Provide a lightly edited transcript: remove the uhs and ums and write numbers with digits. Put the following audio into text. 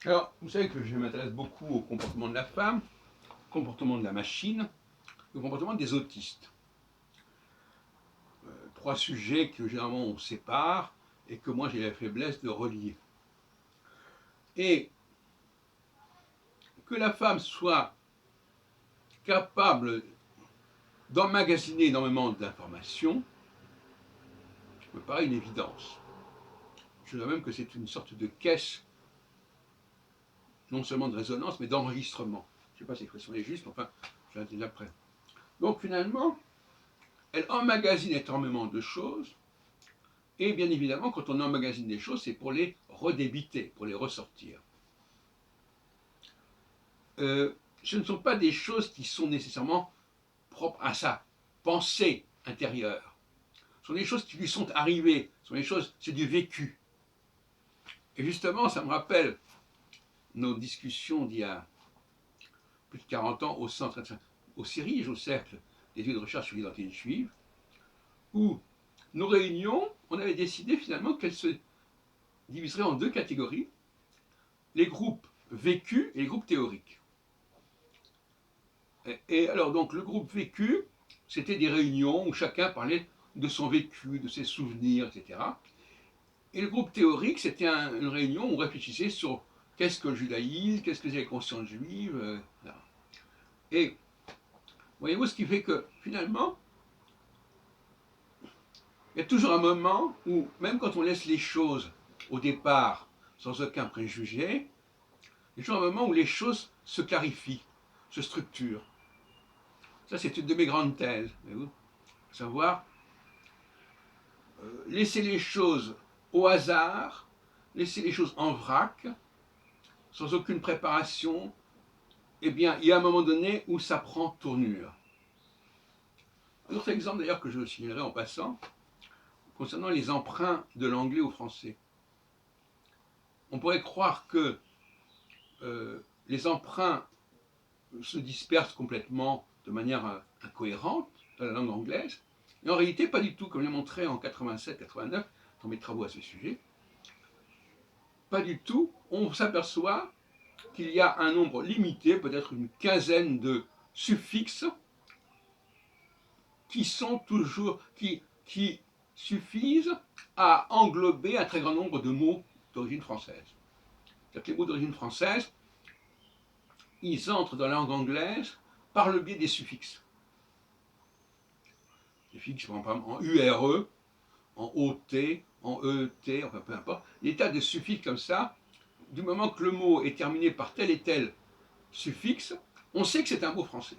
Alors, vous savez que je m'intéresse beaucoup au comportement de la femme, au comportement de la machine, au comportement des autistes. Trois sujets que généralement on sépare et que moi j'ai la faiblesse de relier. Et que la femme soit capable d'emmagasiner énormément d'informations me paraît une évidence. Je dirais même que c'est une sorte de caisse, non seulement de résonance, mais d'enregistrement. Je ne sais pas si l'expression est juste, mais enfin, je vais dire après. Donc finalement, elle emmagasine énormément de choses, et bien évidemment, quand on emmagasine des choses, c'est pour les redébiter, pour les ressortir. Ce ne sont pas des choses qui sont nécessairement propres à sa pensée intérieure. Ce sont des choses qui lui sont arrivées, ce sont des choses, c'est du vécu. Et justement, ça me rappelle nos discussions d'il y a plus de 40 ans au centre, au CIRIGE, au Cercle des études de recherche sur l'identité juive, où nos réunions, on avait décidé finalement qu'elles se diviseraient en deux catégories, les groupes vécus et les groupes théoriques. Et alors, donc, le groupe vécu, c'était des réunions où chacun parlait de son vécu, de ses souvenirs, etc. Et le groupe théorique, c'était une réunion où on réfléchissait sur qu'est-ce que le judaïsme, qu'est-ce que c'est la conscience juive, etc. Et voyez-vous, ce qui fait que finalement, il y a toujours un moment où, même quand on laisse les choses au départ sans aucun préjugé, il y a toujours un moment où les choses se clarifient, se structurent. Ça, c'est une de mes grandes thèses, voyez-vous, savoir laisser les choses au hasard, laisser les choses en vrac, sans aucune préparation. Eh bien, il y a un moment donné où ça prend tournure. Un autre exemple d'ailleurs que je signalerai en passant, concernant les emprunts de l'anglais au français. On pourrait croire que les emprunts se dispersent complètement de manière incohérente dans la langue anglaise, et en réalité pas du tout, comme je l'ai montré en 87-89 dans mes travaux à ce sujet. Pas du tout, on s'aperçoit qu'il y a un nombre limité, peut-être une quinzaine de suffixes qui sont toujours, qui suffisent à englober un très grand nombre de mots d'origine française. C'est-à-dire que les mots d'origine française, ils entrent dans la langue anglaise par le biais des suffixes. Les suffixes, par exemple, en URE, en OT, en ET, enfin peu importe. Il y a des tas de suffixes comme ça. Du moment que le mot est terminé par tel et tel suffixe, on sait que c'est un mot français.